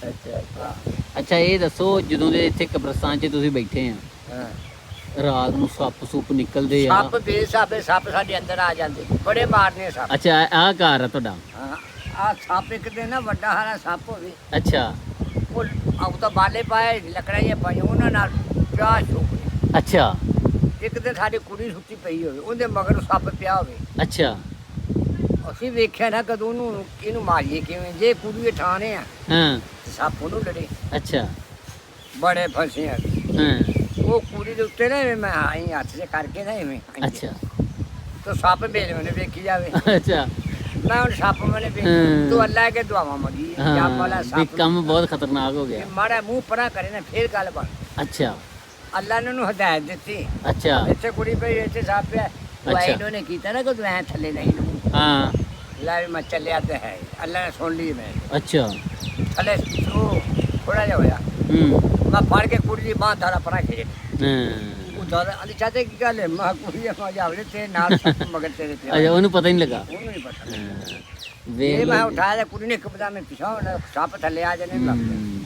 ਅੱਛਾ ਅੱਛਾ ਇਹ ਦੱਸੋ ਜਦੋਂ ਦੇ ਇੱਥੇ ਕਬਰਸਤਾਨ 'ਚ ਤੁਸੀਂ ਬੈਠੇ ਆ ਹਾਂ ਰਾਤ ਨੂੰ ਸੱਪ ਸੁੱਪ ਨਿਕਲਦੇ ਆ? ਸੱਪ ਬੇਸਾਬੇ ਸੱਪ ਸਾਡੇ ਅੰਦਰ ਆ ਜਾਂਦੇ ਬੜੇ ਮਾਰਨੇ ਸੱਪ। ਅੱਛਾ ਆਹ ਘਰ ਆ ਤੁਹਾਡਾ? ਹਾਂ ਆ ਸੱਪ ਇੱਕ ਦਿਨ ਨਾ ਵੱਡਾ ਹਾਰਾ ਸੱਪ ਹੋਵੇ ਅੱਛਾ ਉਹ ਆਪ ਤਾਂ ਬਾਲੇ ਪਾਏ ਲੱਕੜਾਂ ਪਾਈਆਂ ਉਹਨਾਂ ਨਾਲ ਚਾਹ ਛੁੱਕ। ਅੱਛਾ ਇੱਕ ਦਿਨ ਸਾਡੀ ਕੁੜੀ ਸੁੱਤੀ ਪਈ ਹੋਵੇ ਉਹਦੇ ਮਗਰ ਸੱਪ ਪਿਆ ਹੋਵੇ। ਅੱਛਾ ਅਸੀਂ ਵੇਖਿਆ ਨਾ ਕਦੋਂ ਉਹਨੂੰ ਇਹਨੂੰ ਮਾਰੀਏ ਕਿਵੇਂ ਜੇ ਕੁੜੀ ਠਾਣੇ ਆ ਹਾਂ ਤੇ ਸੱਪ ਉਹਨੂੰ ਲੜੇ। ਅੱਛਾ ਬੜੇ ਫਸੇ ਆ ਹਾਂ ਉਹ ਕੁੜੀ ਦੇ ਉੱਤੇ ਨਾ ਐਵੇਂ ਮੈਂ ਆਈ ਹੱਥ 'ਚ ਕਰਕੇ ਨਾ ਐਵੇਂ ਅੱਛਾ ਤਾਂ ਸੱਪ ਮੇਰੇ ਮੈਨੇ ਵੇਖੀ ਜਾਵੇ। ਅੱਛਾ ਮੈਂ ਹੁਣ ਸੱਪ ਮੈਨੇ ਵੇਖ ਹਾਂ। ਤੂੰ ਅੱਲਾ ਕੇ ਦੁਆਵਾਂ ਮੰਗੀ ਜੱਬ ਵਾਲਾ ਹਾਂ ਵੀ ਸੱਪ ਕੰਮ ਬਹੁਤ ਖਤਰਨਾਕ ਹੋ ਗਿਆ। ਮਾੜਾ ਮੂੰਹ ਪਰਾਂ ਕਰੇ ਨਾ ਫੇਰ ਗੱਲ ਬਣ। ਅੱਛਾ ਅੱਲਾ ਨੇ ਉਹਨੂੰ ਹਦਾਇਤ ਦਿੱਤੀ ਅੱਛਾ ਇੱਥੇ ਕੁੜੀ ਪਈ ਇੱਥੇ ਸੱਪ ਹੈ ਅੱਛਾ। ਵਾਈਡ ਨੇ ਕੀਤਾ ਨਾ ਕਿ ਤੂੰ ਐ ਥੱਲੇ ਨਹੀਂ ਨੂੰ ਹਾਂ ਲੈ ਵੀ ਮੈਂ ਚੱਲਿਆ ਤੇ ਹੈ ਅੱਲਾ ਨੇ ਸੁਣ ਲਈ ਮੈਂ ਅੱਛਾ ਥੱਲੇ ਉਹ ਥੋੜਾ ਜਿਹਾ ਹੋਇਆ ਮੈਂ ਫੜ ਕੇ ਕੁੜੀ ਦੀ ਬਾਂਹ ਧਾਰਾ ਪਰਾਂ ਖਿੱਚ ਹਾਂ ਉਹ ਦਾਦਾ ਅਲੀ ਚਾਚੇ ਕੀ ਗੱਲ ਹੈ ਮੈਂ ਕੁੜੀ ਆ ਮੈਂ ਜਾਵਲੇ ਤੇ ਨਾਲ ਸੱਪ ਮਗਰ ਤੇਰੇ ਪਿਆ ਅੱਛਾ ਉਹਨੂੰ ਪਤਾ ਹੀ ਨਹੀਂ ਲੱਗਾ। ਉਹਨੂੰ ਨਹੀਂ ਪਤਾ ਵੇਖ ਇਹ ਮੈਂ ਲਓ। ਉਠਾਇਆ ਕੁੜੀ ਨੇ ਕਪਦਾ ਮੈਂ ਪਿਛਾਉਣਾ ਸੱਪ ਥੱਲੇ ਆ ਜਾਣੇ ਲੱਗ ਹਮ,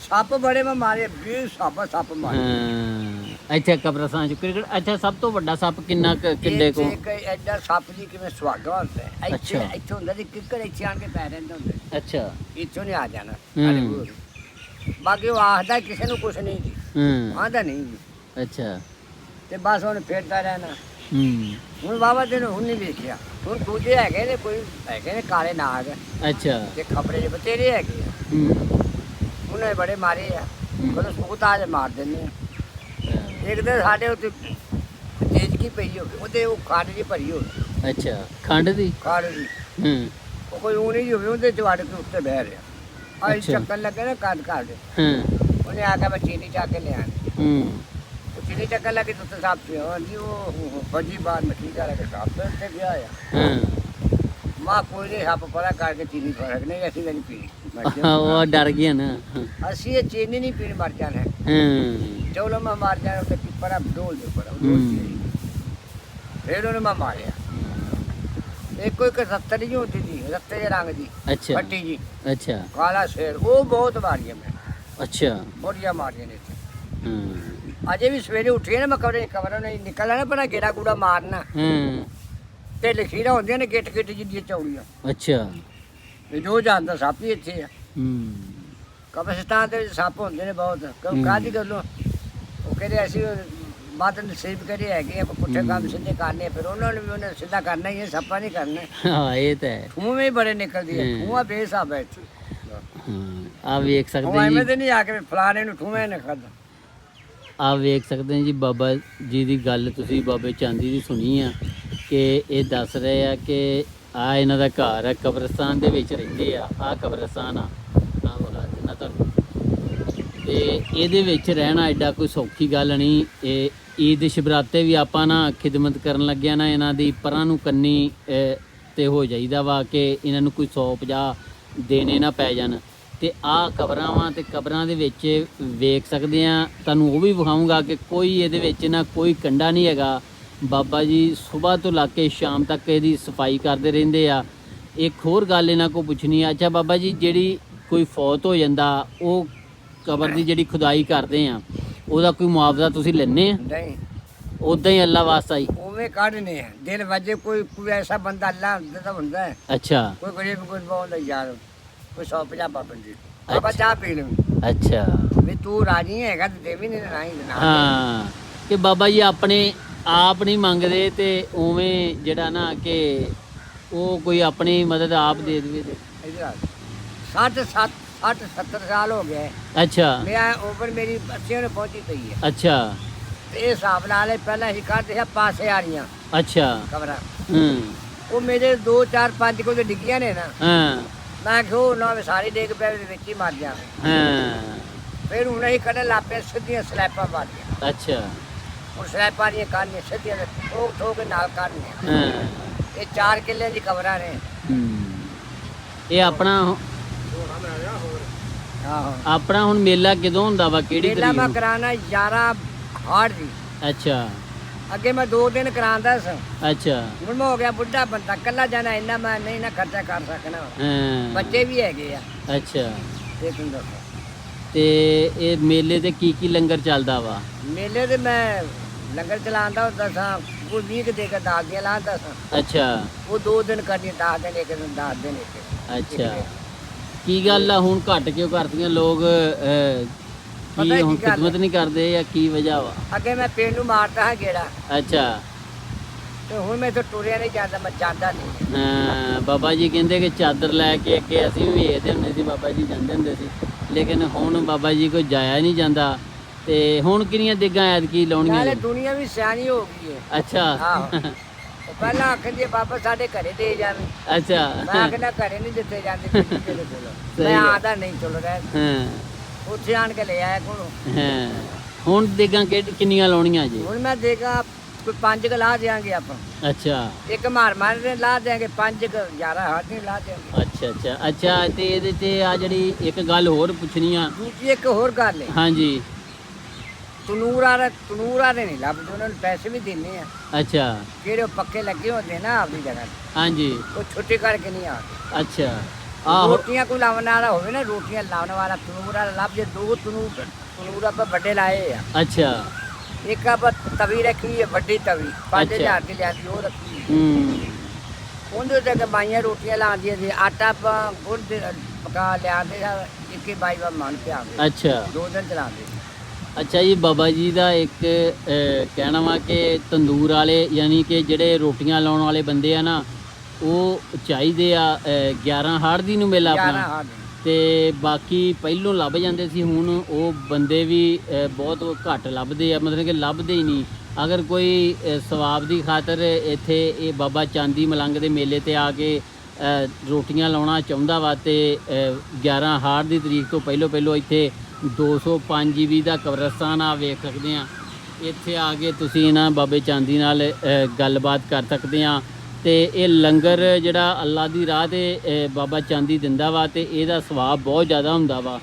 ਸੱਪ ਬੜੇ ਮੈਂ ਮਾਰੇ 20 ਸੱਪ ਮਾਰੇ। ਹਾਂ ਇੱਥੇ ਕਬਰਸਤਾਨ ਚ ਕਿਹੜੇ ਅੱਛਾ ਸਭ ਤੋਂ ਵੱਡਾ ਸੱਪ ਕਿੰਨਾ ਕਿੱਡੇ ਕੋ? ਇੱਕ ਐਡਾ ਸੱਪ ਜੀ ਕਿਵੇਂ ਸੁਹਾਗਾ ਹੁੰਦਾ ਹੈ। ਇੱਥੇ ਅੱਛਾ। ਇੱਥੇ ਹੁੰਦਾ ਸੀ ਕਿੱਕਰ ਇੱਥੇ ਆਣ ਕੇ ਪੈ ਰਹਿੰਦੇ ਹੁੰਦੇ ਅੱਛਾ ਇੱਥੋਂ ਨਹੀਂ ਆ ਜਾਣਾ ਹੂੰ। ਸਾਡੇ ਕੋਲ। ਬਾਕੀ ਉਹ ਆਖਦਾ ਕਿਸੇ ਨੂੰ ਕੁਛ ਨਹੀਂ ਜੀ ਆਂਦਾ ਨਹੀਂ ਜੀ ਅੱਛਾ ਤੇ ਬਸ ਹੁਣ ਫੇਰਦਾ ਰਹਿਣਾ। ਹੂੰ ਹੁਣ ਬਾਬਾ ਤੈਨੂੰ ਹੁਣ ਨਹੀਂ ਵੇਖਿਆ ਹੁਣ ਦੂਜੇ ਹੈਗੇ ਨੇ ਕੋਈ ਹੈਗੇ ਨੇ ਕਾਲੇ ਨਾਗ ਅੱਛਾ ਤੇ ਖਬਰੇ ਜਿਹੇ ਬਤੇਰੇ ਹੈਗੇ ਆ ਉਹਨੇ ਬੜੇ ਮਾਰੇ ਆ ਕਦੋਂ ਸੂਤ ਆ ਜੇ ਮਾਰ ਦਿੰਦੇ ਆ। ਇੱਕ ਦਿਨ ਸਾਡੇ ਉੱਤੇ ਤੇਜ ਕੀ ਪਈ ਹੋਵੇ ਉਹਦੇ ਉਹ ਖਾੜ ਜੀ ਭਰੀ ਹੋਵੇ ਅੱਛਾ ਖੰਡ ਦੀ ਖਾੜ ਦੀ ਹੂੰ ਉਹ ਕੋਈ ਉਹ ਨਹੀਂ ਹੋਵੇ ਉਹਦੇ ਚਵਾੜ ਕੇ ਉੱਤੇ ਬਹਿ ਰਿਹਾ ਆਈ ਅੱਛਾ। ਚੱਕਰ ਲੱਗੇ ਨਾ ਕੰਨ ਘਰ ਦੇ ਹਾਂ ਉਹਨੇ ਆ ਕੇ ਮੈਂ ਚੀਨੀ ਚੱਕ ਕੇ ਲਿਆ ਹੂੰ ਉਹ ਚੀਨੀ ਚੱਕਰ ਲੱਗੇ ਤੇ ਉੱਤੇ ਸੱਪ ਪਿਆ ਜੀ ਉਹ ਫੱਜੀ ਬਾਹਰ ਮੱਠੀ ਕਰ ਕੇ ਸੱਪ ਤੇ ਗਿਆ ਆ ਹਾਂ ਮਾਂ ਕੋਈ ਨਹੀਂ ਸੱਪ ਪਰਾ ਕਰਕੇ ਚੀਨੀ ਫਰਕ ਨਹੀਂ ਅਸੀਂ ਨਹੀਂ ਪੀਣੀ ਮਰ ਹਾਂ, ਜਾਣਾ। ਉਹ ਡਰ ਗਿਆ ਨਾ ਅਸੀਂ ਇਹ ਚੀਨੀ ਨਹੀਂ ਪੀਣ ਮਰ ਜਾਣਾ ਹਾਂ ਚਲੋ ਮੈਂ ਮਾਰ ਜਾਣਾ ਤੇ ਪਰਾ ਡੋਲ ਦੇ ਪਰਾ ਫਿਰ ਉਹਨੇ ਮੈਂ ਮਾਰਿਆ ਇੱਕ ਇੱਕ ਰੱਤ ਨਹੀਂ ਹੁੰਦੀ ਜੀ ਰੱਤੇ ਦੇ ਰੰਗ ਦੀ ਅੱਛਾ ਫੱਟੀ ਜੀ ਅੱਛਾ ਕਾਲਾ ਸ਼ੇਰ ਉਹ ਬਹੁਤ ਮਾਰੀਆਂ ਮੈਂ ਅੱਛਾ ਬੜੀਆਂ ਮਾਰੀਆਂ ਨੇ ਇੱਥੇ। ਹਾਂ ਅਜੇ ਵੀ ਸਵੇਰੇ ਉੱਠੀਏ ਨਾ ਮੈਂ ਕਵਰ ਨਹੀਂ ਨਿਕਲਣਾ ਨਾ ਪਰ ਗੇੜਾ ਗੂੜਾ ਮਾਰਨਾ ਹਾਂ ਤੇ ਲਖੀਰਾਂ ਹੁੰਦੀਆਂ ਨੇ ਗਿੱਟ ਗਿੱਟ ਜਿਹੀਆਂ ਚੌੜੀਆਂ ਅੱਛਾ ਵੀ ਜੋ ਜਾਂਦਾ ਸੱਪ ਹੀ ਇੱਥੇ ਆ ਹੂੰ ਕਬਰਸਤਾਨ ਦੇ ਵਿੱਚ ਸੱਪ ਹੁੰਦੇ ਨੇ ਬਹੁਤ ਕਾਹਦੀ ਗੱਲੋਂ ਉਹ ਕਹਿੰਦੇ ਅਸੀਂ ਬਾਤ ਨਸੀਬ ਕਰੀ ਹੈਗੇ ਆ ਪੁੱਠੇ ਕੰਮ ਸਿੱਧੇ ਕਰਨੇ ਆ, ਫਿਰ ਉਹਨਾਂ ਨੂੰ ਵੀ ਉਹਨੇ ਸਿੱਧਾ ਕਰਨਾ ਹੀ ਹੈ ਸੱਪਾ ਨਹੀਂ ਕਰਨਾ। ਹਾਂ ਇਹ ਤਾਂ ਹੈ ਖੂਹੇ ਹੀ ਬੜੇ ਨਿਕਲਦੀ ਹੈ ਖੂਹਾ ਬੇਸਾਬ ਹੈ ਇੱਥੇ ਆ ਵੇਖ ਉਹ ਸਕਦੇ ਐਵੇਂ ਜੀ ਤੇ ਨਹੀਂ ਆ ਕੇ ਫਲਾਣੇ ਨੂੰ ਖੂਹੇ ਨੇ ਖਾਧਾ। ਆ ਵੇਖ ਸਕਦੇ ਹਾਂ ਜੀ ਬਾਬਾ ਜੀ ਦੀ ਗੱਲ ਤੁਸੀਂ ਬਾਬੇ ਚਾਂਦੀ ਦੀ ਸੁਣੀ ਆ ਕਿ ਇਹ ਦੱਸ ਰਹੇ ਆ ਕਿ ਆ ਇਹਨਾਂ ਦਾ ਘਰ ਹੈ ਕਬਰਸਤਾਨ ਦੇ ਵਿੱਚ ਰਹਿੰਦੇ ਆ ਆ ਕਬਰਸਤਾਨ ਆ ਆਹ ਵਾਲਾ ਜਿੰਨਾ ਤੁਹਾਨੂੰ ਤੇ ਇਹਦੇ ਵਿੱਚ ਰਹਿਣਾ ਐਡਾ ਕੋਈ ਸੌਖੀ ਗੱਲ ਨਹੀਂ। ਇਹ ਈਦ ਸ਼ਬਰਾਤੇ ਵੀ ਆਪਾਂ ਨਾ ਖਿਦਮਤ ਕਰਨ ਲੱਗਿਆ ਨਾ ਇਹਨਾਂ ਦੀ ਪਰਾਂ ਨੂੰ ਕੰਨੀ ਤੇ ਹੋ ਜਾਈਦਾ ਵਾ ਕਿ ਇਹਨਾਂ ਨੂੰ ਕੋਈ 150 ਦੇਣੇ ਨਾ ਪੈ ਜਾਣ। ਤੇ ਆਹ ਕਬਰਾਂ ਵਾਂ ਤੇ ਕਬਰਾਂ ਦੇ ਵਿੱਚ ਵੇਖ ਸਕਦੇ ਆ ਤੁਹਾਨੂੰ ਉਹ ਵੀ ਵਿਖਾਊਂਗਾ ਕਿ ਕੋਈ ਇਹਦੇ ਵਿੱਚ ਨਾ ਕੋਈ ਕੰਡਾ ਨਹੀਂ ਹੈਗਾ। ਬਾਬਾ ਜੀ ਸਵੇਰ ਤੋਂ ਲਾ ਕੇ ਸ਼ਾਮ ਤੱਕ ਇਹਦੀ ਸਫਾਈ ਕਰਦੇ ਰਹਿੰਦੇ ਆ। ਇੱਕ ਹੋਰ ਗੱਲ ਇਹਨਾਂ ਕੋਲ ਪੁੱਛਣੀ ਆ, ਅੱਛਾ ਬਾਬਾ ਜੀ ਜਿਹੜੀ ਕੋਈ ਫੌਤ ਹੋ ਜਾਂਦਾ ਉਹ ਕਬਰ ਦੀ ਜਿਹੜੀ ਖੁਦਾਈ ਕਰਦੇ ਆ ਉਹਦਾ ਕੋਈ ਮੁਆਵਜ਼ਾ ਤੁਸੀਂ ਲੈਂਦੇ ਆ? ਨਹੀਂ ਉਦਾਂ ਹੀ ਅੱਲਾ ਵਾਸਤਾ ਹੀ ਉਵੇਂ ਕੱਢਨੇ ਆ ਦਿਲ ਵਜੇ ਕੋਈ ਐਸਾ ਬੰਦਾ ਅੱਲਾ ਦਾ ਹੁੰਦਾ ਹੈ ਅੱਛਾ ਕੋਈ ਗਰੀਬ ਕੋਈ ਬਹੁਤ ਯਾਰ ਕੋਈ 150 ਬੰਦੇ ਬਾਬਾ ਚਾਹ ਪੀ ਲੈ ਅੱਛਾ ਵੀ ਤੂੰ ਰਾਜੀ ਹੈਗਾ ਤੇ ਦੇਵੀ ਨਹੀਂ ਦੇਣਾ। ਹਾਂ ਕਿ ਬਾਬਾ ਜੀ ਆਪਣੇ ਆਪ ਨਹੀਂ ਮੰਗਦੇ ਤੇ ਉਵੇਂ ਜਿਹੜਾ ਨਾ ਕਿ ਉਹ ਕੋਈ ਆਪਣੀ ਮਦਦ ਆਪ ਦੇ ਦੇਵੇ ਤੇ 60-70 ਸਾਲ ਹੋ ਗਏ ਅੱਛਾ ਮੈਂ ਉਮਰ ਮੇਰੀ 80 ਨੂੰ ਪਹੁੰਚੀ ਪਈ ਹੈ ਅੱਛਾ ਤੇ ਇਹ ਹਿਸਾਬ ਲਾ ਲੈ ਪਹਿਲਾਂ ਹੀ ਕਰਦੇ ਆ ਪਾਸੇ ਆ ਰਹੀਆਂ ਅੱਛਾ ਕਬਰਾਂ ਹੂੰ ਉਹ ਮੇਰੇ 2-4-5 ਕੋਲ ਡਿੱਗੀਆਂ ਨੇ ਨਾ ਹਾਂ ਮੈਂ ਕਿਹਾ ਨਾ ਸਾਰੀ ਡਿੱਗ ਪੈ ਵਿੱਚ ਹੀ ਮਰ ਜਾਵੇ। ਹਾਂ ਫਿਰ ਹੁਣ ਅਸੀਂ ਕੱਢਣ ਲੱਗ ਪਏ ਸਿੱਧੀਆਂ ਸਲੈਪਾਂ ਮਾਰੀਆਂ ਅੱਛਾ ਹੁਣ ਸਲੈਪਾਂ ਦੀਆਂ ਕਾਹਨੀਆਂ ਸਿੱਧੀਆਂ ਠੋਕ ਠੋਕ ਕੇ ਨਾਲ ਕਾਹਨੀਆਂ ਹਾਂ ਇਹ 4 ਕਿੱਲੇ ਦੀ ਕਬਰਾਂ ਨੇ। ਇਹ ਆਪਣਾ ਆਹੋ ਆਪਣਾ ਹੁਣ ਮੇਲਾ ਕਦੋਂ ਹੁੰਦਾ ਵਾ ਕਿਹੜੀ ਮੇਲਾ ਤਰੀਕ ਮੈਂ ਨੂੰ? ਕਰਾਣਾ 11 ਹਾੜ ਦੀ ਅੱਛਾ ਅੱਗੇ ਮੈਂ 2 ਦਿਨ ਕਰਾਉਂਦਾ ਸੀ ਅੱਛਾ ਹੁਣ ਮੈਂ ਹੋ ਗਿਆ ਬੁੱਢਾ ਬੰਦਾ ਕੱਲਾ ਜਾਣਾ ਇੰਨਾ ਮੈਂ ਨਹੀਂ ਨਾ ਖਰਚਾ ਕਰ ਸਕਣਾ। ਹਾਂ ਬੱਚੇ ਵੀ ਹੈਗੇ ਆ ਅੱਛਾ ਇਹ ਤੁਹਾਨੂੰ ਦੱਸਾਂ। ਤੇ ਇਹ ਮੇਲੇ ਤੇ ਕੀ ਲੰਗਰ ਚੱਲਦਾ ਵਾ? ਮੇਲੇ ਤੇ ਮੈਂ ਲੰਗਰ ਚਲਾਉਂਦਾ ਹੁੰਦਾ ਸਾਂ, ਕੋਈ 20 ਕੁ ਦੇ ਕੇ 10 ਦੀਆਂ ਲਾਉਂਦਾ ਸਾਂ। ਅੱਛਾ ਉਹ 2 ਦਿਨ ਕਰਨੀ, 10 ਦਿਨ ਇੱਕ ਦਿਨ, 10 ਦਿਨ ਇੱਕ। ਅੱਛਾ, ਕੀ ਗੱਲ ਆ ਹੁਣ ਘੱਟ ਕਿਉਂ ਕਰਦੀਆਂ ਲੋਕ? ਪਤਾ ਕੀ ਕੀ ਹੁਣ ਗੱਲ ਹੈ? ਖਿਦਮਤ ਨਹੀਂ ਕਰਦੇ ਜਾਂ ਕੀ ਵਜ੍ਹਾ ਵਾ? ਅੱਗੇ ਮੈਂ ਪਿੰਡ ਨੂੰ ਮਾਰਦਾ ਹਾਂ ਗੇੜਾ, ਅੱਛਾ। ਤੇ ਹੁਣ ਮੈਂ ਇੱਥੋਂ ਟੁਰਿਆ ਨਹੀਂ ਜਾਂਦਾ, ਮੈਂ ਜਾਂਦਾ ਨਹੀਂ। ਬਾਬਾ ਜੀ ਕਹਿੰਦੇ ਕਿ ਚਾਦਰ ਲੈ ਕੇ ਅੱਗੇ ਅਸੀਂ ਵੀ ਵੇਖਦੇ ਹੁੰਦੇ ਸੀ, ਬਾਬਾ ਜੀ ਜਾਂਦੇ ਹੁੰਦੇ ਸੀ, ਲੇਕਿਨ ਹੁਣ ਬਾਬਾ ਜੀ ਕੋਈ ਜਾਇਆ ਨਹੀਂ ਜਾਂਦਾ। ਤੇ ਹੁਣ ਕਿੰਨੀਆਂ ਦੇਗਾਂ ਐਤਕੀ ਲਾਉਣੀਆਂ ਨਾਲੇ ਜੀ? ਦੁਨੀਆ ਵੀ ਸਿਆਣੀ ਹੋ ਗਈ ਹੈ। ਅੱਛਾ ਆਹੋ, ਉਹ ਪਹਿਲਾਂ ਆਖਦੇ ਬਾਬਾ ਸਾਡੇ ਘਰੇ ਦੇ ਜਾਵੇ, ਅੱਛਾ। ਮੈਂ ਕਹਿੰਦਾ ਘਰੇ ਨਹੀਂ ਦਿੱਤੇ ਜਾਂਦੇ ਕਿਸੇ ਦੇ ਕੋਲੋਂ। ਸਹੀ ਮੈਂ ਹੈ। ਆਦਾ ਨਹੀਂ ਚੁੱਲ ਰਿਹਾ, ਹਾਂ ਉੱਥੇ ਆਣ ਕੇ ਲੈ ਆਇਆ ਕੋਲੋਂ। ਹਾਂ, ਹੁਣ ਦੇਗਾਂ ਕਿੰਨੀਆਂ ਲਾਉਣੀਆਂ ਜੀ? ਹੁਣ ਮੈਂ ਦੇਖਾ ਕੋਈ 5 ਕ ਲਾ ਦਿਆਂਗੇ ਆਪਾਂ, ਅੱਛਾ ਇੱਕ ਮਾਰ ਦੇ ਲਾ ਦਿਆਂਗੇ, 5 ਕ 11 ਹੱਥ ਲਾ ਦਿਆਂਗੇ। ਅੱਛਾ। ਤੇ ਇਹਦੇ ਤੇ ਆ ਜਿਹੜੀ ਇੱਕ ਗੱਲ ਹੋਰ ਪੁੱਛਣੀ ਆ। ਦੂਜੀ ਇੱਕ ਹੋਰ ਗੱਲ ਹੈ, ਹਾਂਜੀ। ਤਨੂਰ ਵਾਲੇ ਨਹੀਂ ਲੱਭਦੇ, ਉਹਨਾਂ ਨੂੰ ਪੈਸੇ ਵੀ ਦਿੰਨੇ ਆ, ਅੱਛਾ ਜਿਹੜੇ ਉਹ ਪੱਕੇ ਲੱਗੇ ਹੁੰਦੇ ਨਾ ਆਪਣੀ ਜਗ੍ਹਾ ਤੇ, ਹਾਂਜੀ। ਉਹ ਛੁੱਟੀ ਕਰਕੇ ਨਹੀਂ ਆਉਂਦੇ। ਅੱਛਾ ਆਹੋ। ਰੋਟੀਆਂ ਕੋਈ ਲਾਉਣ ਵਾਲਾ ਹੋਵੇ ਨਾ, ਰੋਟੀਆਂ ਲਾਉਣ ਵਾਲਾ ਤਨੂਰ ਵਾਲਾ ਲੱਭ ਜੇ। 2 ਤਨੂਰ ਆਪਾਂ ਵੱਡੇ ਲਾਏ ਆ। ਅੱਛਾ। ਇੱਕ ਆਪਾਂ ਤਵੀ ਰੱਖੀ ਹੈ, ਵੱਡੀ ਤਵੀ 5000 ਦੀ ਲਿਆਂਦੀ, ਉਹ ਰੱਖੀ। ਉਹਦੇ ਉੱਤੇ ਕਮਾਈਆਂ ਰੋਟੀਆਂ ਲਾਉਂਦੀਆਂ ਸੀ, ਆਟਾ ਆਪਾਂ ਗੁੜ ਪਕਾ ਲਿਆਂਦੇ ਸਾਂ, 21-22 ਵਾਰ ਮਨ ਪਿਆ। ਅੱਛਾ 2 ਦਿਨ ਚਲਾਉਂਦੇ। ਅੱਛਾ ਜੀ, ਬਾਬਾ ਜੀ ਦਾ ਇੱਕ ਕਹਿਣਾ ਵਾ ਕਿ ਤੰਦੂਰ ਵਾਲੇ ਯਾਨੀ ਕਿ ਜਿਹੜੇ ਰੋਟੀਆਂ ਲਾਉਣ ਵਾਲੇ ਬੰਦੇ ਆ ਨਾ, ਉਹ ਚਾਹੀਦੇ ਆ 11 ਹਾੜ ਦੀ ਨੂੰ ਮੇਲਾ 11 ਆਪਣਾ। ਹਾਂ ਤੇ ਬਾਕੀ ਪਹਿਲੋਂ ਲੱਭ ਜਾਂਦੇ ਸੀ, ਹੁਣ ਉਹ ਬੰਦੇ ਵੀ ਬਹੁਤ ਘੱਟ ਲੱਭਦੇ ਆ, ਮਤਲਬ ਕਿ ਲੱਭਦੇ ਹੀ ਨਹੀਂ। ਅਗਰ ਕੋਈ ਸਵਾਬ ਦੀ ਖਾਤਰ ਇੱਥੇ ਇਹ ਬਾਬਾ ਚਾਂਦੀ ਮਲੰਗ ਦੇ ਮੇਲੇ ਤੇ ਆ ਕੇ ਰੋਟੀਆਂ ਲਾਉਣਾ ਚਾਹੁੰਦਾ ਵਾ, ਤੇ 11 ਹਾੜ ਦੀ ਤਰੀਕ ਤੋਂ ਪਹਿਲੋਂ ਇੱਥੇ 205 ਜੀਬੀ ਦਾ ਕਬਰਸਤਾਨ ਆ ਵੇਖ ਸਕਦੇ ਆ। ਇੱਥੇ ਆ ਕੇ ਤੁਸੀਂ ਇਹਨਾਂ ਬਾਬੇ ਚਾਂਦੀ ਨਾਲ ਗੱਲਬਾਤ ਕਰ ਸਕਦੇ ਆ। ਤੇ ਇਹ ਲੰਗਰ ਜਿਹੜਾ ਅੱਲਾ ਦੀ ਰਾਹ ਤੇ ਬਾਬਾ ਚਾਂਦੀ ਦਿੰਦਾ ਵਾ, ਤੇ ਇਹਦਾ ਸਵਾਬ ਬਹੁਤ ਜ਼ਿਆਦਾ ਹੁੰਦਾ ਵਾ।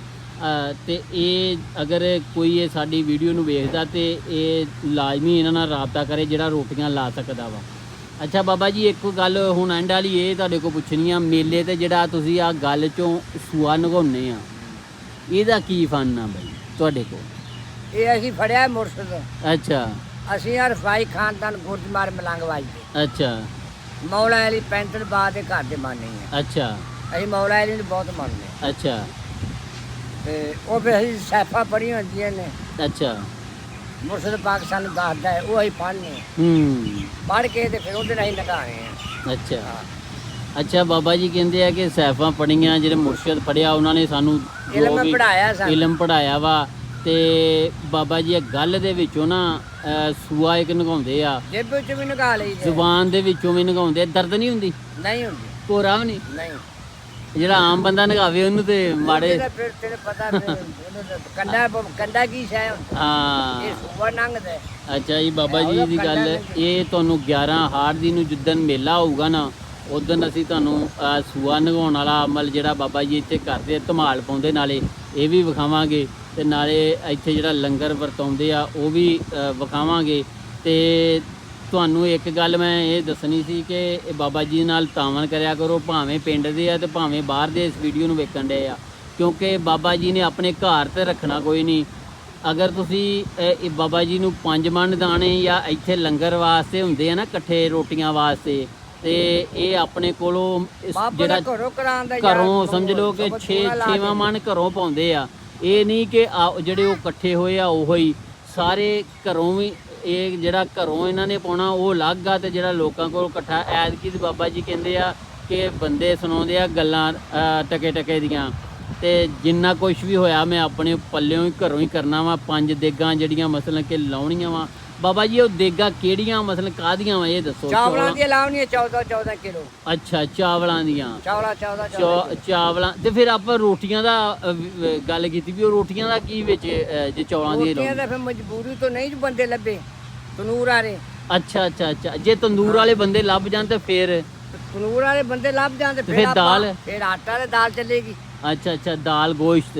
ਤੇ ਇਹ ਅਗਰ ਕੋਈ ਇਹ ਸਾਡੀ ਵੀਡੀਓ ਨੂੰ ਵੇਖਦਾ ਤੇ ਇਹ ਲਾਜ਼ਮੀ ਇਹਨਾਂ ਨਾਲ ਰਾਬਤਾ ਕਰੇ ਜਿਹੜਾ ਰੋਟੀਆਂ ਲਾ ਸਕਦਾ ਵਾ। ਅੱਛਾ ਬਾਬਾ ਜੀ, ਇੱਕ ਗੱਲ ਹੁਣ ਐਂਡ ਵਾਲੀ ਇਹ ਤੁਹਾਡੇ ਕੋਲ ਪੁੱਛਣੀ ਆ, ਮੇਲੇ ਤੇ ਜਿਹੜਾ ਤੁਸੀਂ ਆ ਗੱਲ ਚੋਂ ਸੂਆ ਨਗਾਉਂਦੇ ਆ, ਇਹਦਾ ਕੀ ਫਨ ਆ ਬਾਈ ਤੁਹਾਡੇ ਕੋਲ? ਇਹ ਅਸੀਂ ਫੜਿਆ ਮੁਰਸ਼ਦ। ਅੱਛਾ। ਅਸੀਂ ਯਾਰ ਰਫਾਈ ਖਾਨਦਾਨ ਗੁਰਦੁਆਰੇ ਮਲੰਗ ਵਾਜਦੇ। ਅੱਛਾ। ਮੌਲਾ ਅਲੀ ਪੈਂਤਰ ਬਾਦ ਦੇ ਘਰ ਦੇ ਮੰਨੇ ਆ। ਅੱਛਾ। ਅਸੀਂ ਮੌਲਾ ਅਲੀ ਨੂੰ ਬਹੁਤ ਮੰਨਦੇ ਆ। ਅੱਛਾ। ਤੇ ਉਹ ਫਿਰ ਅਸੀਂ ਸੈਫਾ ਪੜ੍ਹੀਆਂ ਹੁੰਦੀਆਂ ਨੇ, ਅੱਛਾ। ਮੁਰਸ਼ਦ ਪਾਕ ਸਾਨੂੰ ਦੱਸਦਾ ਹੈ, ਉਹ ਅਸੀਂ ਪੜ੍ਹਨੇ ਪੜ੍ਹ ਕੇ ਤੇ ਫਿਰ ਉਹਦੇ ਨਾਲ ਹੀ ਲਗਾਣੇ ਆ। ਅੱਛਾ। ਅੱਛਾ ਬਾਬਾ ਜੀ ਕਹਿੰਦੇ ਆ ਕਿ ਸੈਫਾਂ ਪੜ੍ਹੀਆਂ, ਜਿਹੜੇ ਮੁਰਸ਼ਦ ਪੜ੍ਹਿਆ ਉਹਨਾਂ ਨੇ ਸਾਨੂੰ ਇਲਮ ਪੜ੍ਹਾਇਆ ਸਾਨੂੰ। ਇਲਮ ਪੜ੍ਹਾਇਆ ਵਾ। ਤੇ ਬਾਬਾ ਜੀ ਇਹ ਗੱਲ ਦੇ ਵਿੱਚੋਂ ਨਾ ਸੂਆ ਇੱਕ ਨਗਾਉਂਦੇ ਆ, ਜੇਬ ਵਿੱਚ ਵੀ ਨਗਾ ਲਈ ਜ਼ੁਬਾਨ ਦੇ ਵਿੱਚੋਂ ਵੀ ਨਗਾਉਂਦੇ। ਦਰਦ ਨਹੀਂ ਹੁੰਦੀ? ਨਹੀਂ ਹੁੰਦੀ। ਕੋਰਾ ਵੀ ਨਹੀਂ? ਨਹੀਂ। ਜਿਹੜਾ ਆਮ ਬੰਦਾ ਨਗਾਵੇ ਉਹਨੂੰ ਤੇ ਮਾੜੇ। ਫਿਰ ਤੈਨੂੰ ਪਤਾ ਕੰਡਾ ਕੀ ਸ਼ੈ ਹੁੰਦਾ। ਹਾਂ ਇਹ ਸੂਆ ਲੰਘਦਾ। ਅੱਛਾ ਜੀ, ਬਾਬਾ ਜੀ ਦੀ ਗੱਲ ਇਹ ਤੁਹਾਨੂੰ 11 ਹਾੜ ਦੀ ਨੂੰ ਜਿੱਦਣ ਮੇਲਾ ਹੋਊਗਾ ਨਾ, ਉਦਣ ਅਸੀਂ ਤੁਹਾਨੂੰ ਸੂਆ ਨਗਾਉਣ ਵਾਲਾ ਅਮਲ ਜਿਹੜਾ ਬਾਬਾ ਜੀ ਇੱਥੇ ਕਰਦੇ, ਧਮਾਲ ਪਾਉਂਦੇ, ਨਾਲੇ ਇਹ ਵੀ ਵਿਖਾਵਾਂਗੇ, ਤੇ ਨਾਲੇ ਇੱਥੇ ਜਿਹੜਾ ਲੰਗਰ ਵਰਤਾਉਂਦੇ ਆ ਉਹ ਵੀ ਵਿਖਾਵਾਂਗੇ। ਤੇ ਤੁਹਾਨੂੰ ਇੱਕ ਗੱਲ ਮੈਂ ਇਹ ਦੱਸਣੀ ਸੀ ਕਿ ਇਹ ਬਾਬਾ ਜੀ ਨਾਲ ਤਾਵਨ ਕਰਿਆ ਕਰੋ, ਭਾਵੇਂ ਪਿੰਡ ਦੇ ਆ ਤੇ ਭਾਵੇਂ ਬਾਹਰ ਦੇ ਇਸ ਵੀਡੀਓ ਨੂੰ ਵੇਖਣ ਦੇ ਆ, ਕਿਉਂਕਿ ਬਾਬਾ ਜੀ ਨੇ ਆਪਣੇ ਘਰ ਤੇ ਰੱਖਣਾ ਕੋਈ ਨਹੀਂ। ਅਗਰ ਤੁਸੀਂ ਇਹ ਬਾਬਾ ਜੀ ਨੂੰ 5 ਮਣ ਦਾਣੇ ਜਾਂ ਇੱਥੇ ਲੰਗਰ ਵਾਸਤੇ ਹੁੰਦੇ ਆ ਨਾ ਇਕੱਠੇ ਰੋਟੀਆਂ ਵਾਸਤੇ, ਤੇ ਇਹ ਆਪਣੇ ਕੋਲੋਂ ਜਿਹੜਾ ਘਰੋਂ ਸਮਝ ਲਓ ਕਿ 6ਵਾਂ ਮਣ ਘਰੋਂ ਪਾਉਂਦੇ ਆ। ਇਹ ਨਹੀਂ ਕਿ ਜਿਹੜੇ ਉਹ ਇਕੱਠੇ ਹੋਏ ਆ ਉਹ ਹੀ ਸਾਰੇ ਘਰੋਂ ਵੀ, ਇਹ ਜਿਹੜਾ ਘਰੋਂ ਇਹਨਾਂ ਨੇ ਪਾਉਣਾ ਉਹ ਅਲੱਗ ਆ, ਤੇ ਜਿਹੜਾ ਲੋਕਾਂ ਕੋਲ ਇਕੱਠਾ। ਐਤਕੀ ਦੀ ਬਾਬਾ ਜੀ ਕਹਿੰਦੇ ਆ ਕਿ ਬੰਦੇ ਸੁਣਾਉਂਦੇ ਆ ਗੱਲਾਂ ਟਕੇ ਦੀਆਂ, ਤੇ ਜਿੰਨਾ ਕੁਝ ਵੀ ਹੋਇਆ ਮੈਂ ਆਪਣੇ ਪੱਲਿਓਂ ਹੀ ਘਰੋਂ ਹੀ ਕਰਨਾ ਵਾ। 5 ਦੇਗਾਂ ਜਿਹੜੀਆਂ ਮਸਲਨ ਕਿ ਲਾਉਣੀਆਂ ਵਾ ਬਾਬਾ ਜੀ, ਉਹ ਦੇਗਾਂ ਕਿਹੜੀਆਂ ਮਸਲਨ ਕਾਹਦੀਆਂ ਵਾ ਇਹ ਦੱਸੋ? ਚਾਵਲਾਂ ਦੀਆਂ ਲਾਉਣੀਆਂ 14 ਕਿਲੋ। ਅੱਛਾ, ਚਾਵਲਾਂ ਦੀਆਂ। 14 ਚਾਵਲਾਂ। ਤੇ ਫਿਰ ਆਪਾਂ ਰੋਟੀਆਂ ਦਾ ਗੱਲ ਕੀਤੀ ਵੀ ਉਹ ਰੋਟੀਆਂ ਦਾ ਕੀ ਵਿੱਚ ਜੇ ਚੌਲਾਂ ਦੀ ਰੋਟੀਆਂ ਦਾ ਫਿਰ ਮਜਬੂਰੀ ਤੋਂ ਨਹੀਂ ਜੋ ਬੰਦੇ ਲੱਭੇ ਤਨੂਰ ਵਾਲੇ। ਅੱਛਾ, ਜੇ ਤੰਦੂਰ ਵਾਲੇ ਬੰਦੇ ਲੱਭ ਜਾਣ ਤੇ ਫਿਰ ਤਨੂਰ ਵਾਲੇ ਬੰਦੇ ਲੱਭ ਜਾਣ ਤੇ ਫਿਰ ਦਾਲ, ਫਿਰ ਆਟਾ ਤੇ ਦਾਲ ਚੱਲੇਗੀ। ਅੱਛਾ, ਦਾਲ ਗੋਸ਼ਤ।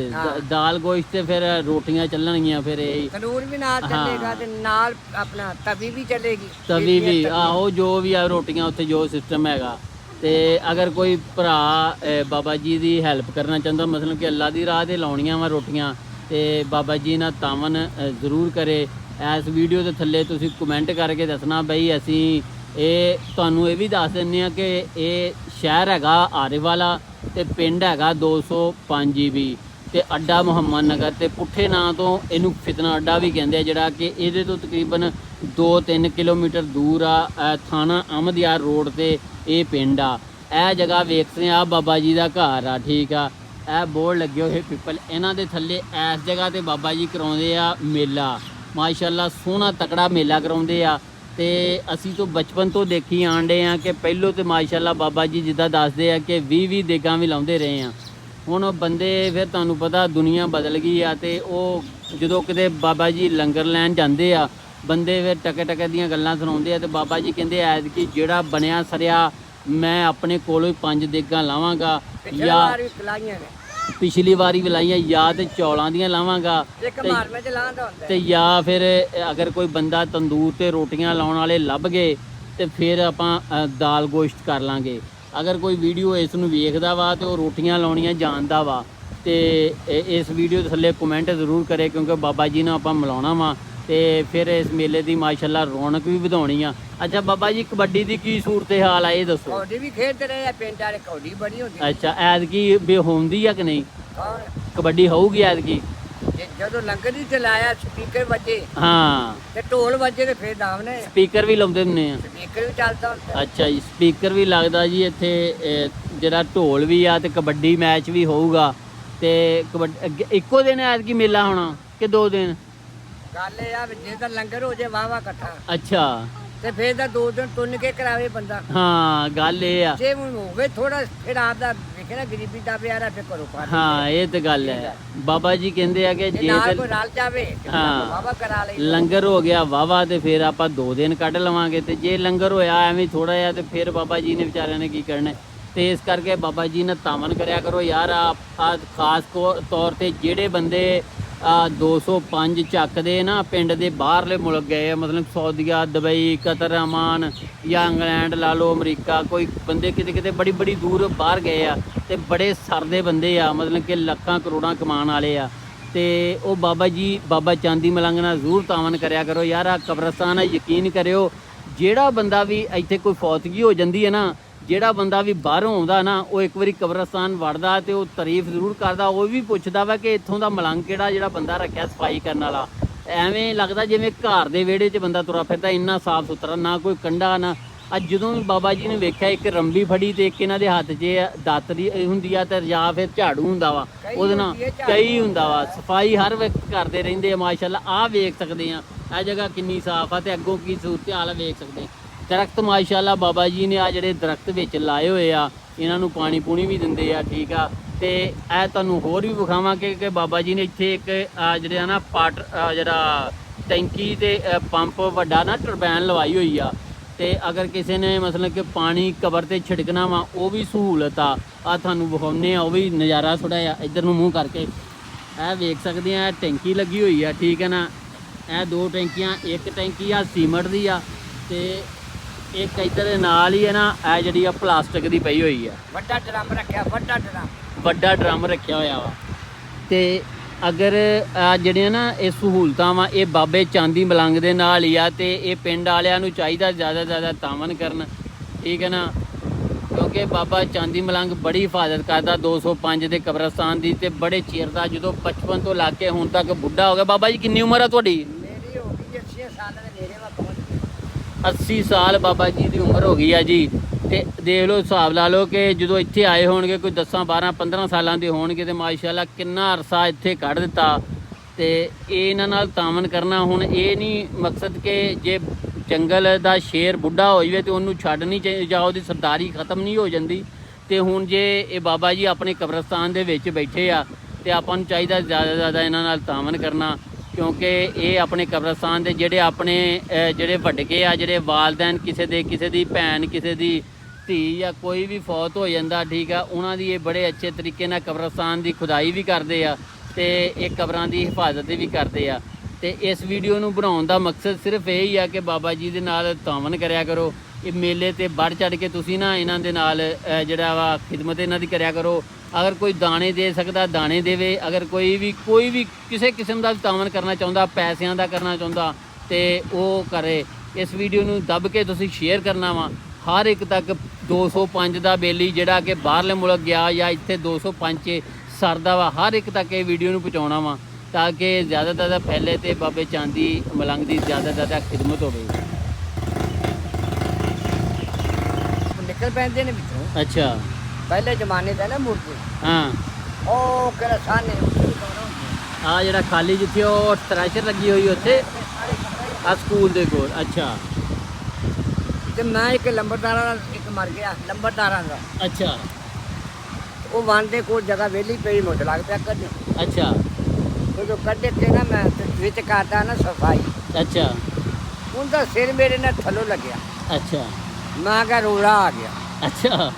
ਦਾਲ ਗੋਸ਼ਤ ਤੇ ਫਿਰ ਰੋਟੀਆਂ ਚੱਲਣਗੀਆਂ। ਫਿਰ ਇਹ ਤਨੂਰ ਵੀ ਨਾਲ ਚੱਲੇਗਾ ਤੇ ਨਾਲ ਆਪਣਾ ਤਵੀ ਵੀ ਚੱਲੇਗੀ। ਤਵੀ ਵੀ, ਆਹੋ ਜੋ ਵੀ ਆ ਰੋਟੀਆਂ ਉੱਥੇ ਜੋ ਸਿਸਟਮ ਹੈਗਾ। ਤੇ ਅਗਰ ਕੋਈ ਭਰਾ ਬਾਬਾ ਜੀ ਦੀ ਹੈਲਪ ਕਰਨਾ ਚਾਹੁੰਦਾ, ਮਤਲਬ ਕਿ ਅੱਲਾ ਦੀ ਰਾਹ ਤੇ ਲਾਉਣੀਆਂ ਵਾ ਰੋਟੀਆਂ, ਤੇ ਬਾਬਾ ਜੀ ਨਾਲ ਤਾਮਨ ਜ਼ਰੂਰ ਕਰੇ। ਇਸ ਵੀਡੀਓ ਦੇ ਥੱਲੇ ਤੁਸੀਂ ਕਮੈਂਟ ਕਰਕੇ ਦੱਸਣਾ ਬਈ ਅਸੀਂ ਇਹ ਤੁਹਾਨੂੰ ਇਹ ਵੀ ਦੱਸ ਦਿੰਦੇ ਆ ਕਿ ਇਹ ਸ਼ਹਿਰ ਹੈਗਾ ਆਰੇਵਾਲਾ ਤੇ ਪਿੰਡ ਹੈਗਾ 205 GB ਤੇ ਅੱਡਾ ਮੁਹੰਮਦ ਨਗਰ ਤੇ ਪੁੱਠੇ ਨਾਂ ਤੋਂ ਇਹਨੂੰ ਫਿਤਨਾ ਅੱਡਾ ਵੀ ਕਹਿੰਦੇ ਆ, ਜਿਹੜਾ ਕਿ ਇਹਦੇ ਤੋਂ ਤਕਰੀਬਨ 2-3 ਕਿਲੋਮੀਟਰ ਦੂਰ ਆ। ਥਾਣਾ ਅਹਿਮਦਯਾਰ ਰੋਡ ਤੇ ਇਹ ਪਿੰਡ ਆ। ਇਹ ਜਗ੍ਹਾ ਵੇਖਦੇ ਆ ਬਾਬਾ ਜੀ ਦਾ ਘਰ ਆ, ਠੀਕ ਆ। ਇਹ ਬੋਰਡ ਲੱਗੇ ਹੋਏ ਪਿੱਪਲ, ਇਹਨਾਂ ਦੇ ਥੱਲੇ ਇਸ ਜਗ੍ਹਾ ਤੇ ਬਾਬਾ ਜੀ ਕਰਾਉਂਦੇ ਆ ਮੇਲਾ। ਮਾਸ਼ਾਅੱਲਾ ਸੋਹਣਾ ਤਕੜਾ ਮੇਲਾ ਕਰਾਉਂਦੇ ਆ ਤੇ ਅਸੀਂ ਤੋਂ ਬਚਪਨ ਤੋਂ ਦੇਖੀ ਆਂਡੇ ਆ ਕਿ ਪਹਿਲੋਂ ਤੇ ਮਾਸ਼ਾਅੱਲਾ ਬਾਬਾ ਜੀ ਜਿੱਦਾਂ ਦੱਸਦੇ ਆ ਕਿ 20-20 ਦੇਗਾਂ ਵੀ ਲਾਉਂਦੇ ਰਹੇ ਆ। ਹੁਣ ਬੰਦੇ ਫਿਰ ਤੁਹਾਨੂੰ ਪਤਾ ਦੁਨੀਆ ਬਦਲ ਗਈ ਆ ਤੇ ਉਹ ਜਦੋਂ ਕਿਤੇ ਬਾਬਾ ਜੀ ਲੰਗਰ ਲੈਣ ਜਾਂਦੇ ਆ ਬੰਦੇ ਫਿਰ ਟਕੇ ਦੀਆਂ ਗੱਲਾਂ ਸੁਣਾਉਂਦੇ ਆ ਤੇ ਬਾਬਾ ਜੀ ਕਹਿੰਦੇ ਐਤਕੀ ਜਿਹੜਾ ਬਣਿਆ ਸਰਿਆ ਮੈਂ ਆਪਣੇ ਕੋਲੋਂ ਹੀ 5 ਦੇਗਾਂ ਲਾਵਾਂਗਾ, ਜਾਂ ਪਿਛਲੀ ਵਾਰੀ ਵੀ ਲਾਈਆਂ, ਜਾਂ ਤੇ ਚੌਲਾਂ ਦੀਆਂ ਲਾਵਾਂਗਾ ਤੇ ਜਾਂ ਫਿਰ ਅਗਰ ਕੋਈ ਬੰਦਾ ਤੰਦੂਰ ਤੇ ਰੋਟੀਆਂ ਲਾਉਣ ਵਾਲੇ ਲੱਭ ਗਏ ਤੇ ਫਿਰ ਆਪਾਂ ਦਾਲ ਗੋਸ਼ਤ ਕਰ ਲਾਂਗੇ। ਅਗਰ ਕੋਈ ਵੀਡੀਓ ਇਸ ਨੂੰ ਵੇਖਦਾ ਵਾ ਤੇ ਉਹ ਰੋਟੀਆਂ ਲਾਉਣੀਆਂ ਜਾਣਦਾ ਵਾ ਤੇ ਇਸ ਵੀਡੀਓ ਦੇ ਥੱਲੇ ਕਮੈਂਟ ਜ਼ਰੂਰ ਕਰੇ, ਕਿਉਂਕਿ ਬਾਬਾ ਜੀ ਨੂੰ ਆਪਾਂ ਮਿਲਾਉਣਾ ਵਾ ਤੇ ਫਿਰ ਇਸ ਮੇਲੇ ਦੀ ਮਾਸ਼ਾਅੱਲਾ ਰੌਣਕ ਵੀ ਵਧਾਉਣੀ ਆ। ਅੱਛਾ ਬਾਬਾ ਜੀ ਕਬੱਡੀ ਦੀ ਕੀ ਸੂਰਤ ਹਾਲ ਆ ਇਹ ਦੱਸੋ? ਕਬੱਡੀ ਵੀ ਖੇਡਦੇ ਰਹੇ ਆ ਪਿੰਡ ਵਾਲੇ, ਕਬੱਡੀ ਬੜੀ ਹੁੰਦੀ। ਅੱਛਾ ਐਤਕੀ ਵੀ ਹੁੰਦੀ ਆ ਕਿ ਨਹੀਂ ਕਬੱਡੀ? ਹੋਊਗੀ ਐਤਕੀ। ਜਦੋਂ ਲੰਗਰ ਦੀ ਚਲਾਇਆ ਸਪੀਕਰ ਵੱਜੇ, ਹਾਂ ਤੇ ਢੋਲ ਵੱਜੇ ਤੇ ਫੇਰ ਦਾਮ ਨੇ ਸਪੀਕਰ ਵੀ ਲਾਉਂਦੇ ਹੁੰਦੇ ਆ। ਸਪੀਕਰ ਵੀ ਚੱਲਦਾ ਹੁੰਦਾ। ਅੱਛਾ ਜੀ ਸਪੀਕਰ ਵੀ ਲੱਗਦਾ ਜੀ ਇੱਥੇ, ਜਿਹੜਾ ਢੋਲ ਵੀ ਆ ਤੇ ਕਬੱਡੀ ਮੈਚ ਵੀ ਹੋਊਗਾ। ਤੇ ਇੱਕੋ ਦਿਨ ਐਤਕੀ ਮੇਲਾ ਹੋਣਾ ਕਿ 2 ਦਿਨ? ਗੱਲ ਇਹ ਆ ਵੀ ਜੇ ਤਾਂ ਲੰਗਰ ਹੋ ਜੇ ਵਾਵਾ ਇਕੱਠਾ, ਅੱਛਾ ਤੇ ਫੇਰ ਤਾਂ 2 ਦਿਨ ਤੁੰਨ ਕੇ ਕਰਾਵੇ ਬੰਦਾ। ਹਾਂ ਗੱਲ ਇਹ ਆ, ਜੇ ਹੁਣ ਹੋਵੇ ਥੋੜਾ ਫਿਰ ਆਪਦਾ ਵੇਖੇ ਨਾ ਗਰੀਬੀ ਦਾ ਪਿਆਰਾ ਫੇਰ ਕਰੋ ਪਾ। ਹਾਂ ਇਹ ਤੇ ਗੱਲ ਹੈ। ਬਾਬਾ ਜੀ ਕਹਿੰਦੇ ਆ ਕਿ ਜੇ ਨਾਲ ਕੋਈ ਰਲ ਜਾਵੇ ਹਾਂ ਵਾਵਾ ਕਰਾ ਲਈ, ਲੰਗਰ ਹੋ ਗਿਆ ਵਾਵਾ ਤੇ ਫਿਰ ਆਪਾਂ 2 ਦਿਨ ਕੱਢ ਲਵਾਂਗੇ, ਤੇ ਜੇ ਲੰਗਰ ਹੋਇਆ ਐਵੇਂ ਥੋੜਾ ਜਿਹਾ ਤੇ ਫਿਰ ਬਾਬਾ ਜੀ ਨੇ ਵਿਚਾਰਿਆਂ ਨੇ ਕੀ ਕਰਨਾ। ਤੇ ਇਸ ਕਰਕੇ ਬਾਬਾ ਜੀ ਨੇ ਤਾਮਨ ਕਰਿਆ ਕਰੋ ਯਾਰ। ਆ ਖਾਸ ਤੌਰ ਤੇ ਜਿਹੜੇ ਬੰਦੇ 205 ਚੱਕਦੇ ਨਾ ਪਿੰਡ ਦੇ ਬਾਹਰਲੇ ਮੁਲਕ ਗਏ ਆ, ਮਤਲਬ ਸਊਦੀਆ, ਦੁਬਈ, ਕਤਰ, ਅਮਾਨ ਜਾਂ ਇੰਗਲੈਂਡ ਲਾ ਲਓ, ਅਮਰੀਕਾ, ਕੋਈ ਬੰਦੇ ਕਿਤੇ ਬੜੀ ਦੂਰ ਬਾਹਰ ਗਏ ਆ ਤੇ ਬੜੇ ਸਰਦੇ ਬੰਦੇ ਆ, ਮਤਲਬ ਕਿ ਲੱਖਾਂ ਕਰੋੜਾਂ ਕਮਾਉਣ ਵਾਲੇ ਆ। ਤੇ ਉਹ ਬਾਬਾ ਜੀ ਬਾਬਾ ਚਾਂਦੀ ਮਲੰਗ ਨਾਲ ਜ਼ਰੂਰ ਤਾਮਨ ਕਰਿਆ ਕਰੋ ਯਾਰ। ਆ ਕਬਰਸਤਾਨ ਯਕੀਨ ਕਰਿਓ, ਜਿਹੜਾ ਬੰਦਾ ਵੀ ਇੱਥੇ ਕੋਈ ਫੌਤਗੀ ਹੋ ਜਾਂਦੀ ਹੈ ਨਾ, ਜਿਹੜਾ ਬੰਦਾ ਵੀ ਬਾਹਰੋਂ ਆਉਂਦਾ ਨਾ, ਉਹ ਇੱਕ ਵਾਰੀ ਕਬਰਸਤਾਨ ਵੜਦਾ ਤੇ ਉਹ ਤਾਰੀਫ ਜ਼ਰੂਰ ਕਰਦਾ। ਉਹ ਵੀ ਪੁੱਛਦਾ ਵਾ ਕਿ ਇੱਥੋਂ ਦਾ ਮਲੰਗ ਕਿਹੜਾ ਜਿਹੜਾ ਬੰਦਾ ਰੱਖਿਆ ਸਫਾਈ ਕਰਨ ਵਾਲਾ। ਐਵੇਂ ਲੱਗਦਾ ਜਿਵੇਂ ਘਰ ਦੇ ਵਿਹੜੇ 'ਚ ਬੰਦਾ ਤੁਰਾ ਫਿਰਦਾ, ਇੰਨਾ ਸਾਫ ਸੁਥਰਾ, ਨਾ ਕੋਈ ਕੰਡਾ ਨਾ। ਅੱਜ ਜਦੋਂ ਵੀ ਬਾਬਾ ਜੀ ਨੇ ਵੇਖਿਆ ਇੱਕ ਰੰਬੀ ਫੜੀ ਤੇ ਇੱਕ ਇਹਨਾਂ ਦੇ ਹੱਥ 'ਚ ਦਾਤਰੀ ਹੁੰਦੀ ਆ ਤੇ ਜਾਂ ਫਿਰ ਝਾੜੂ ਹੁੰਦਾ ਵਾ, ਉਹਦੇ ਨਾਲ ਕਈ ਹੁੰਦਾ ਵਾ, ਸਫਾਈ ਹਰ ਵਕਤ ਕਰਦੇ ਰਹਿੰਦੇ ਆ ਮਾਸ਼ਾਅੱਲਾ। ਆਹ ਵੇਖ ਸਕਦੇ ਆ ਇਹ ਜਗ੍ਹਾ ਕਿੰਨੀ ਸਾਫ ਆ ਤੇ ਅੱਗੋਂ ਕੀ ਸੂਰਤ ਹਾਲ ਵੇਖ ਸਕਦੇ। ਦਰਖਤ ਮਾਸ਼ਾਅੱਲਾ ਬਾਬਾ ਜੀ ਨੇ ਆ ਜਿਹੜੇ ਦਰਖਤ ਵਿੱਚ ਲਾਏ ਹੋਏ ਆ, ਇਹਨਾਂ ਨੂੰ ਪਾਣੀ ਪੂਣੀ ਵੀ ਦਿੰਦੇ ਆ, ਠੀਕ ਆ। ਤੇ ਇਹ ਤੁਹਾਨੂੰ ਹੋਰ ਵੀ ਵਿਖਾਵਾਂਗੇ ਕਿ ਬਾਬਾ ਜੀ ਨੇ ਇੱਥੇ ਇੱਕ ਜਿਹੜਾ ਨਾ ਜਿਹੜਾ ਟੈਂਕੀ ਤੇ ਪੰਪ ਵੱਡਾ ਨਾ ਟਰਬੈਨ ਲਵਾਈ ਹੋਈ ਆ। ਤੇ ਅਗਰ ਕਿਸੇ ਨੇ ਮਤਲਬ ਕਿ ਪਾਣੀ ਕਬਰ ਤੇ ਛਿੜਕਣਾ ਵਾ ਉਹ ਵੀ ਸਹੂਲਤ ਆ। ਤੁਹਾਨੂੰ ਵਿਖਾਉਂਦੇ ਆ ਉਹ ਵੀ ਨਜ਼ਾਰਾ ਥੋੜਾ ਜਿਹਾ ਇੱਧਰ ਨੂੰ ਮੂੰਹ ਕਰਕੇ। ਇਹ ਵੇਖ ਸਕਦੇ ਆ ਟੈਂਕੀ ਲੱਗੀ ਹੋਈ ਆ, ਠੀਕ ਹੈ ਨਾ। ਇਹ 2 ਟੈਂਕੀਆਂ, ਇੱਕ ਟੈਂਕੀ ਆ ਸੀਮੈਂਟ ਦੀ ਆ ਤੇ ਇੱਕ ਇੱਧਰ ਦੇ ਨਾਲ ਹੀ ਹੈ ਨਾ ਇਹ ਜਿਹੜੀ ਆ ਪਲਾਸਟਿਕ ਦੀ ਪਈ ਹੋਈ ਆ। ਵੱਡਾ ਡਰਮ ਰੱਖਿਆ ਹੋਇਆ ਵਾ। ਤੇ ਅਗਰ ਜਿਹੜੀਆਂ ਨਾ ਇਹ ਸਹੂਲਤਾਂ ਵਾ ਇਹ ਬਾਬੇ ਚਾਂਦੀ ਮਲੰਗ ਦੇ ਨਾਲ ਹੀ ਆ ਤੇ ਇਹ ਪਿੰਡ ਵਾਲਿਆਂ ਨੂੰ ਚਾਹੀਦਾ ਜ਼ਿਆਦਾ ਤਾਮਨ ਕਰਨ, ਠੀਕ ਹੈ ਨਾ। ਕਿਉਂਕਿ ਬਾਬਾ ਚਾਂਦੀ ਮਲੰਗ ਬੜੀ ਹਿਫਾਜ਼ਤ ਕਰਦਾ 205 ਦੇ ਕਬਰਸਤਾਨ ਦੀ ਤੇ ਬੜੇ ਚਿਰ ਦਾ, ਜਦੋਂ ਬਚਪਨ ਤੋਂ ਲੱਗ ਕੇ ਹੁਣ ਤੱਕ ਬੁੱਢਾ ਹੋ ਗਿਆ। ਬਾਬਾ ਜੀ ਕਿੰਨੀ ਉਮਰ ਆ ਤੁਹਾਡੀ? ਮੇਰੀ ਹੋ ਗਈ 80 ਸਾਲ ਦੇ ਨੇੜੇ ਵਾ ਪਹੁੰਚ ਗਈ। 80 ਸਾਲ ਬਾਬਾ ਜੀ ਦੀ ਉਮਰ ਹੋ ਗਈ ਆ ਜੀ। ਤੇ ਦੇਖ ਲਓ, ਹਿਸਾਬ ਲਾ ਲਓ ਕਿ ਜਦੋਂ ਇੱਥੇ ਆਏ ਹੋਣਗੇ ਕੋਈ 10 12 15 ਸਾਲਾਂ ਦੇ ਹੋਣਗੇ ਤੇ ਮਾਸ਼ਾਅੱਲਾ ਕਿੰਨਾ ਅਰਸਾ ਇੱਥੇ ਕੱਢ ਦਿੱਤਾ। ਤੇ ਇਹ ਇਹਨਾਂ ਨਾਲ ਤਾਮਨ ਕਰਨਾ, ਹੁਣ ਇਹ ਨਹੀਂ ਮਕਸਦ ਕਿ ਜੇ ਜੰਗਲ ਦਾ ਸ਼ੇਰ ਬੁੱਢਾ ਹੋ ਜਾਵੇ ਤੇ ਉਹਨੂੰ ਛੱਡ ਨਹੀਂ ਜਾਂ ਉਹਦੀ ਸਰਦਾਰੀ ਖਤਮ ਨਹੀਂ ਹੋ ਜਾਂਦੀ। ਤੇ ਹੁਣ ਜੇ ਇਹ ਬਾਬਾ ਜੀ ਆਪਣੇ ਕਬਰਸਤਾਨ ਦੇ ਵਿੱਚ ਬੈਠੇ ਆ ਤੇ ਆਪਾਂ ਨੂੰ ਚਾਹੀਦਾ ਜ਼ਿਆਦਾ ਇਹਨਾਂ ਨਾਲ ਤਾਮਨ ਕਰਨਾ, ਕਿਉਂਕਿ ਇਹ ਆਪਣੇ ਕਬਰਸਤਾਨ ਦੇ ਜਿਹੜੇ ਆਪਣੇ ਜਿਹੜੇ ਵੱਡਕੇ ਆ, ਜਿਹੜੇ ਵਾਲਦੈਨ ਕਿਸੇ ਦੀ ਭੈਣ, ਕਿਸੇ ਦੀ ਧੀ ਜਾਂ ਕੋਈ ਵੀ ਫੌਤ ਹੋ ਜਾਂਦਾ, ਠੀਕ ਆ, ਉਹਨਾਂ ਦੀ ਇਹ ਬੜੇ ਅੱਛੇ ਤਰੀਕੇ ਨਾਲ ਕਬਰਸਤਾਨ ਦੀ ਖੁਦਾਈ ਵੀ ਕਰਦੇ ਆ ਤੇ ਇਹ ਕਬਰਾਂ ਦੀ ਹਿਫਾਜ਼ਤ ਵੀ ਕਰਦੇ ਆ। ਤੇ ਇਸ ਵੀਡੀਓ ਨੂੰ ਬਣਾਉਣ ਦਾ ਮਕਸਦ ਸਿਰਫ ਇਹ ਹੀ ਆ ਕਿ ਬਾਬਾ ਜੀ ਦੇ ਨਾਲ ਤਾਮਨ ਕਰਿਆ ਕਰੋ। ਇਹ ਮੇਲੇ ਤੇ ਵੱਧ ਚੜ ਕੇ ਤੁਸੀਂ ਨਾ ਇਹਨਾਂ ਦੇ ਨਾਲ ਜਿਹੜਾ ਵਾ ਖਿਦਮਤ ਇਹਨਾਂ ਦੀ ਕਰਿਆ ਕਰੋ। ਅਗਰ ਕੋਈ ਦਾਣੇ ਦੇ ਸਕਦਾ ਦਾਣੇ ਦੇਵੇ, ਅਗਰ ਕੋਈ ਵੀ ਕਿਸੇ ਕਿਸਮ ਦਾ ਤਾਵਨ ਕਰਨਾ ਚਾਹੁੰਦਾ, ਪੈਸਿਆਂ ਦਾ ਕਰਨਾ ਚਾਹੁੰਦਾ ਤੇ ਉਹ ਕਰੇ। ਇਸ ਵੀਡੀਓ ਨੂੰ ਦੱਬ ਕੇ ਤੁਸੀਂ ਸ਼ੇਅਰ ਕਰਨਾ ਵਾ ਹਰ ਇੱਕ ਤੱਕ। 205 ਦਾ ਬੇਲੀ ਜਿਹੜਾ ਕਿ ਬਾਹਰਲੇ ਮੁਲਕ ਗਿਆ ਜਾਂ ਇੱਥੇ 205 ਸਰਦਾ ਵਾ, ਹਰ ਇੱਕ ਤੱਕ ਇਹ ਵੀਡੀਓ ਨੂੰ ਪਹੁੰਚਾਉਣਾ ਵਾ ਤਾਂ ਕਿ ਜ਼ਿਆਦਾ ਤੋਂ ਜ਼ਿਆਦਾ ਫੈਲੇ ਤੇ ਬਾਬੇ ਚਾਂਦੀ ਮਲੰਗ ਦੀ ਜ਼ਿਆਦਾ ਤੋਂ ਜ਼ਿਆਦਾ ਖਿਦਮਤ ਹੋਵੇ। ਨਿਕਲ ਪੈਂਦੇ ਨੇ ਵਿੱਚੋਂ। ਅੱਛਾ, ਪਹਿਲੇ ਜ਼ਮਾਨੇ ਦਾ ਨਾ ਮੂਰਤੀ ਹਾਂ, ਉਹ ਕਿਹੜਾ ਸਾਹਨੇ ਆ ਜਿਹੜਾ ਖਾਲੀ ਜਿੱਥੇ ਉਹ ਸਟ੍ਰੈਚਰ ਲੱਗੀ ਹੋਈ ਉੱਥੇ ਆ ਸਕੂਲ ਦੇ ਕੋਲ। ਅੱਛਾ ਤੇ ਮੈਂ ਇੱਕ ਲੰਬਰਦਾਰਾਂ ਦਾ ਇੱਕ ਮਰ ਗਿਆ, ਲੰਬਰਦਾਰਾਂ ਦਾ। ਅੱਛਾ ਉਹ ਵਨ ਦੇ ਕੋਲ ਜਗ੍ਹਾ ਵਿਹਲੀ ਪਈ, ਮੁੱਢ ਲੱਗ ਪਿਆ ਕੱਢੇ। ਅੱਛਾ ਉਹ ਜੋ ਕੱਢੇ ਤੇ ਨਾ ਮੈਂ ਤੇ ਵਿੱਚ ਕਰਦਾ ਨਾ ਸਫਾਈ, ਅੱਛਾ ਉਹਦਾ ਸਿਰ ਮੇਰੇ ਨਾਲ ਥੱਲੋਂ ਲੱਗਿਆ। ਅੱਛਾ ਮੈਂ ਕਿਹਾ ਰੋਲਾ ਆ ਗਿਆ। ਅੱਛਾ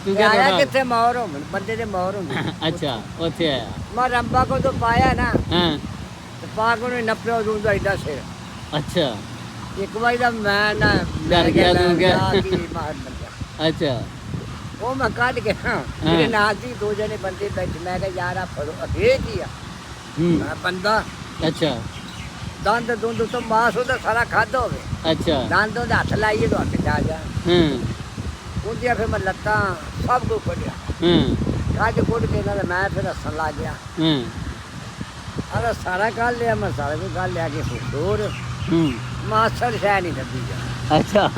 ਤੂੰ ਤੇ ਆਇਆ ਕਹਿੰਦਾ ਕਿੱਥੇ ਮੌਰ ਹੁੰਦੇ ਬੰਦੇ ਦੇ ਮੌਰ ਹੁੰਦੇ। ਅੱਛਾ ਉੱਥੇ ਆਇਆ। ਮੈਂ ਰੰਬਾ ਕੋ ਤੋਂ ਪਾਇਆ ਨਾ ਹਾਂ ਤੇ ਪਾ ਕੇ ਉਹਨੇ ਨੱਪਿਆ ਉਹਦਾ ਏਡਾ ਸਿਰ। ਅੱਛਾ ਇੱਕ ਵਾਰੀ ਦਾ ਮੈਂ ਨਾ ਡਰ ਗਿਆ ਤੂੰ ਕਿਆ? ਕੀ ਮਾਰ ਬੰਦਾ। ਅੱਛਾ ਉਹ ਮੈਂ ਕੱਢ ਕੇ ਮੇਰੇ ਨਾਲ ਸੀ 2 ਜਣੇ ਬੰਦੇ ਬੈਠੇ। ਮੈਂ ਕਿਹਾ ਯਾਰ ਆ ਫੜੋ, ਇਹ ਕੀ ਆ? ਮੈਂ ਬੰਦਾ ਅੱਛਾ ਦੰਦ ਦੁੰਦ ਤੋਂ ਮਾਸ ਉਹਦਾ ਸਾਰਾ ਖਾਦਾ ਹੋਵੇ, ਅੱਛਾ ਦੰਦ ਉਹਦਾ ਹੱਥ ਲਾਈਏ ਤਾਂ ਹੱਥ ਜਾ ਜਾ ਉਹਦੀਆਂ। ਫਿਰ ਮੈਂ ਲੱਤਾਂ ਸਭ ਕੁਝ ਕੱਢਿਆ, ਕੱਢ ਕੁੱਟ ਕੇ ਇਹਨਾਂ ਦਾ ਮੈਂ ਫਿਰ ਹੱਸਣ ਲੱਗ ਗਿਆ। ਅਰੇ ਸਾਰਾ ਕੱਢ ਲਿਆ ਮੈਂ, ਸਾਰਾ ਕੁਝ ਕੱਢ ਲਿਆ ਕੇ ਹੋਰ ਮਾਸਰ ਸ਼ੈ ਨਹੀਂ ਲੱਭੀ ਜਾ। ਅੱਛਾ